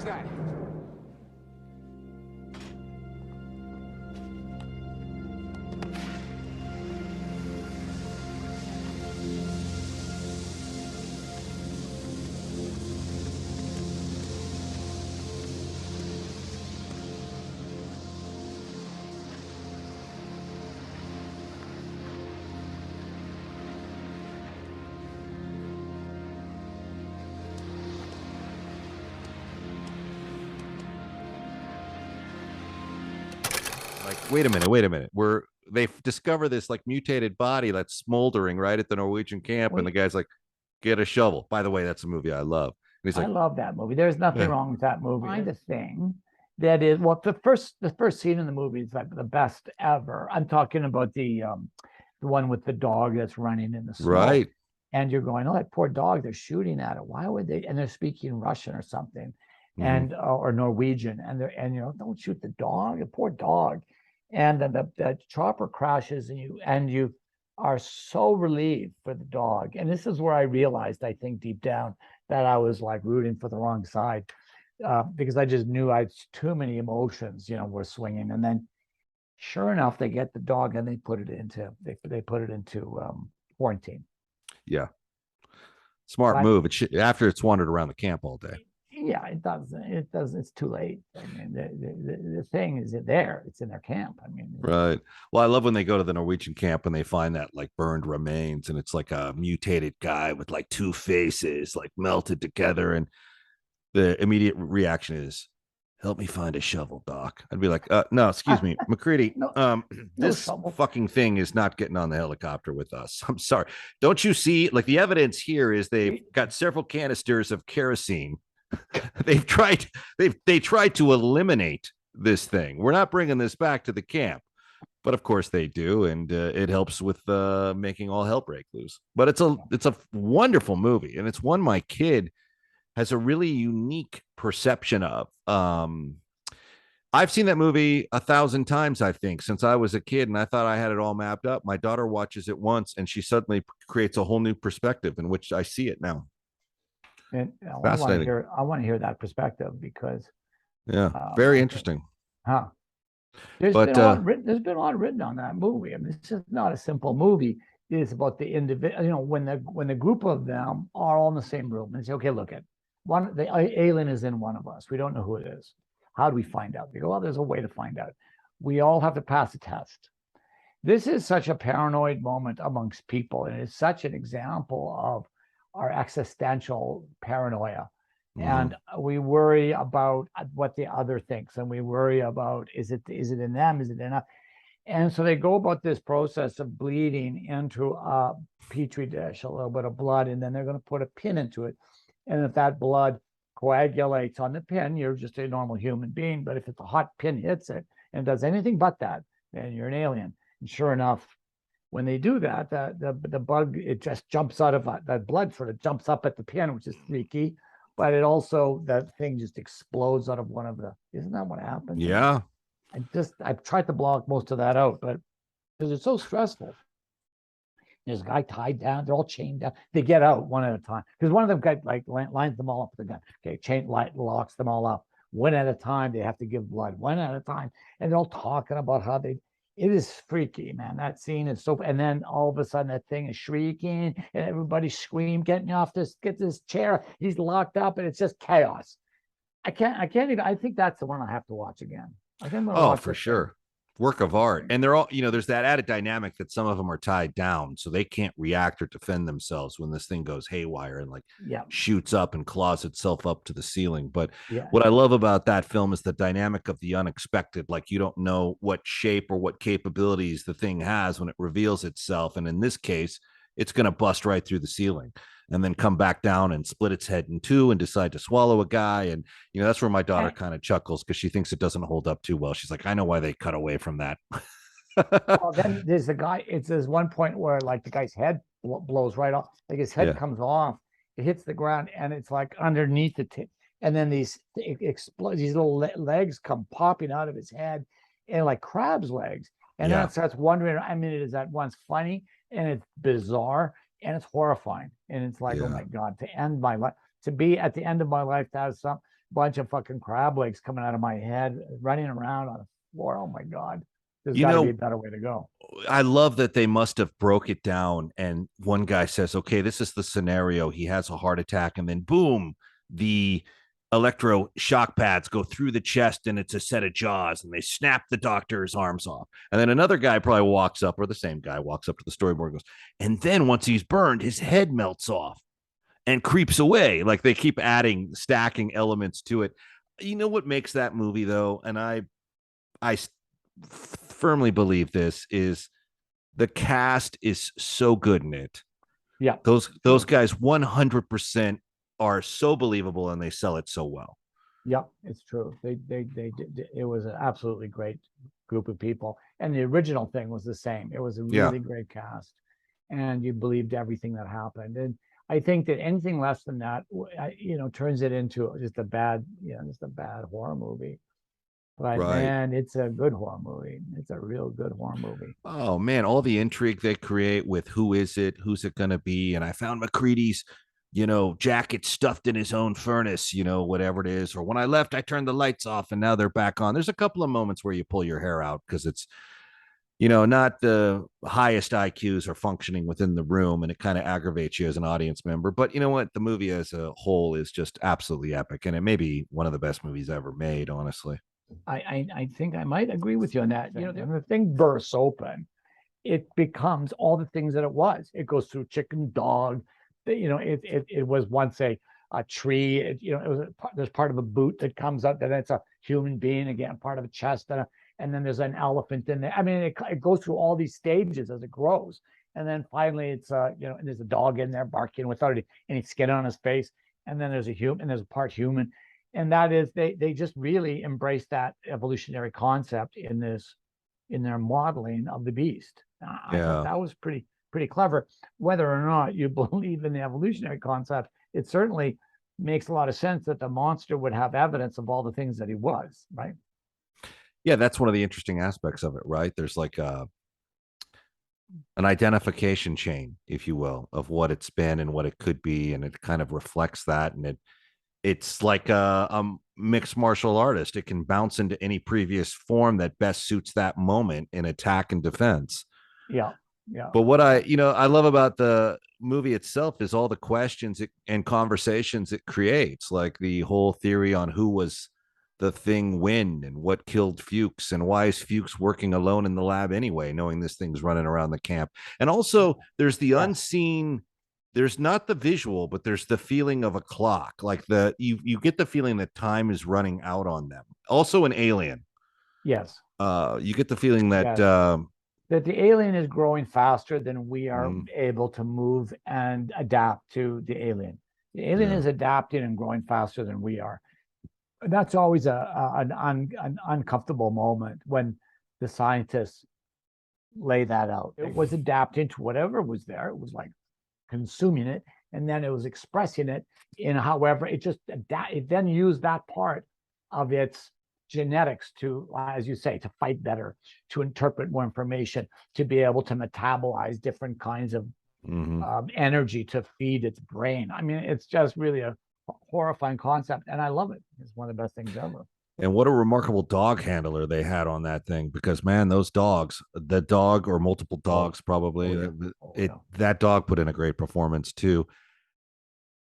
that? Like, wait a minute. They discover this like mutated body that's smoldering right at the Norwegian camp, and the guy's like, get a shovel. By the way, that's a movie I love. And he's like, I love that movie. There's nothing wrong with that movie. Find a thing that is, well, the first scene in the movie is like the best ever. I'm talking about the one with the dog that's running in the snow. Right. And you're going, oh, that poor dog, they're shooting at it. Why would they? And they're speaking Russian or something, and or Norwegian, and you know, don't shoot the dog, the poor dog. And then the chopper crashes, and you are so relieved for the dog. And this is where I realized, I think deep down, that I was like rooting for the wrong side, because I just knew too many emotions, you know, were swinging. And then, sure enough, they get the dog and they put it into quarantine. Yeah, smart move. After it's wandered around the camp all day. Yeah, it doesn't. It's too late. I mean, the thing is there. It's in their camp. I mean, right. Well, I love when they go to the Norwegian camp and they find that like burned remains, and it's like a mutated guy with like two faces like melted together, and the immediate reaction is, help me find a shovel, Doc. I'd be like, no, excuse me, McCready. This fucking thing is not getting on the helicopter with us. I'm sorry. Don't you see? Like, the evidence here is they've got several canisters of kerosene. They tried to eliminate this thing. We're not bringing this back to the camp, but of course they do, and it helps with making all hell break loose. But it's a wonderful movie, and it's one my kid has a really unique perception of. I've seen that movie 1,000 times, I think, since I was a kid, and I thought I had it all mapped up. My daughter watches it once, and she suddenly creates a whole new perspective in which I see it now. And I want to hear that perspective, because very interesting. There's been a lot written on that movie. I mean, it's just not a simple movie. It's about the individual. You know, when the group of them are all in the same room and say, okay, look at the alien is in one of us. We don't know who it is. How do we find out? They go, well, there's a way to find out. We all have to pass a test. This is such a paranoid moment amongst people, and it's such an example of our existential paranoia. And we worry about what the other thinks, and we worry about, is it in them, is it in us? And so they go about this process of bleeding into a petri dish, a little bit of blood, and then they're going to put a pin into it. And if that blood coagulates on the pin, you're just a normal human being. But if it's a hot pin hits it and does anything but that, then you're an alien. And sure enough, when they do that, the bug, it just jumps out of that blood, sort of jumps up at the pin, which is sneaky. But it also, that thing just explodes out of one of the, isn't that what happens? Yeah. I've tried to block most of that out, but because it's so stressful. There's a guy tied down, they're all chained down. They get out one at a time, because one of them guy like lines them all up with a gun. Okay, locks them all up. One at a time, they have to give blood, one at a time. And they're all talking about how it is freaky, man. That scene is so, and then all of a sudden that thing is shrieking and everybody scream, get this chair. He's locked up, and it's just chaos. I can't even, I think that's the one I have to watch again. I think for sure. Work of art. And they're all, you know, there's that added dynamic that some of them are tied down, so they can't react or defend themselves when this thing goes haywire and shoots up and claws itself up to the ceiling. But what I love about that film is the dynamic of the unexpected. Like, you don't know what shape or what capabilities the thing has when it reveals itself. And in this case, it's going to bust right through the ceiling and then come back down and split its head in two and decide to swallow a guy. And, you know, that's where my daughter kind of chuckles, because she thinks it doesn't hold up too well. She's like, I know why they cut away from that. Well, then there's there's one point where like the guy's head blows right off. Like his head comes off, it hits the ground, and it's like underneath it. And then these little legs come popping out of his head, and like crab's legs. And then it starts wondering, I mean, it is at once funny and it's bizarre and it's horrifying. And it's like, oh my God, to end my life, to be at the end of my life, to have bunch of fucking crab legs coming out of my head, running around on the floor. Oh my God. There's You got to be a know, better way to go. I love that they must have broke it down. And one guy says, okay, this is the scenario. He has a heart attack, and then boom, the electro shock pads go through the chest, and it's a set of jaws, and they snap the doctor's arms off. And then another guy probably walks up, or the same guy walks up to the storyboard and goes, and then once he's burned, his head melts off and creeps away. Like they keep adding, stacking elements to it. You know what makes that movie though? And I firmly believe this is the cast is so good in it. Yeah. Those guys 100% are so believable, and they sell it so well. Yeah, it's true. They did. It was an absolutely great group of people, and the original thing was the same. It was a really great cast, and you believed everything that happened. And I think that anything less than that, turns it into just a bad horror movie. But man, it's a good horror movie. It's a real good horror movie. Oh man, all the intrigue they create with who is it, who's it going to be, and I found McCready's, jacket stuffed in his own furnace, whatever it is. Or when I left, I turned the lights off, and now they're back on. There's a couple of moments where you pull your hair out because it's, not the highest IQs are functioning within the room, and it kind of aggravates you as an audience member. But you know what? The movie as a whole is just absolutely epic, and it may be one of the best movies ever made, honestly. I think I might agree with you on that. When the thing bursts open, it becomes all the things that it was. It goes through chicken, dog. It was once a tree. There's part of a boot that comes up. Then it's a human being again, part of a chest, and then there's an elephant in there. I mean, it goes through all these stages as it grows, and then finally it's and there's a dog in there barking without any skin on his face, and then there's a human, and there's a part human. And that is they just really embrace that evolutionary concept in their modeling of the beast. I thought that was pretty clever. Whether or not you believe in the evolutionary concept, it certainly makes a lot of sense that the monster would have evidence of all the things that he was, right? Yeah, that's one of the interesting aspects of it, right? There's like an identification chain, if you will, of what it's been and what it could be, and it kind of reflects that, and it's like a mixed martial artist. It can bounce into any previous form that best suits that moment in attack and defense. Yeah. But what I love about the movie itself is all the questions and conversations it creates, like the whole theory on who was the thing when and what killed Fuchs, and why is Fuchs working alone in the lab anyway, knowing this thing's running around the camp. And also there's the unseen. There's not the visual, but there's the feeling of a clock. Like you get the feeling that time is running out on them. Also an alien. Yes. You get the feeling that that the alien is growing faster than we are able to move and adapt to the alien. The alien is adapting and growing faster than we are. That's always an uncomfortable moment when the scientists lay that out. It was adapting to whatever was there. It was like consuming it, and then it was expressing it in however it then used that part of its genetics to, as you say, to fight better, to interpret more information, to be able to metabolize different kinds of energy to feed its brain. I mean, it's just really a horrifying concept, and I love it. It's one of the best things ever. And what a remarkable dog handler they had on that thing, because man, those dogs, the dog or multiple dogs, probably that dog put in a great performance too.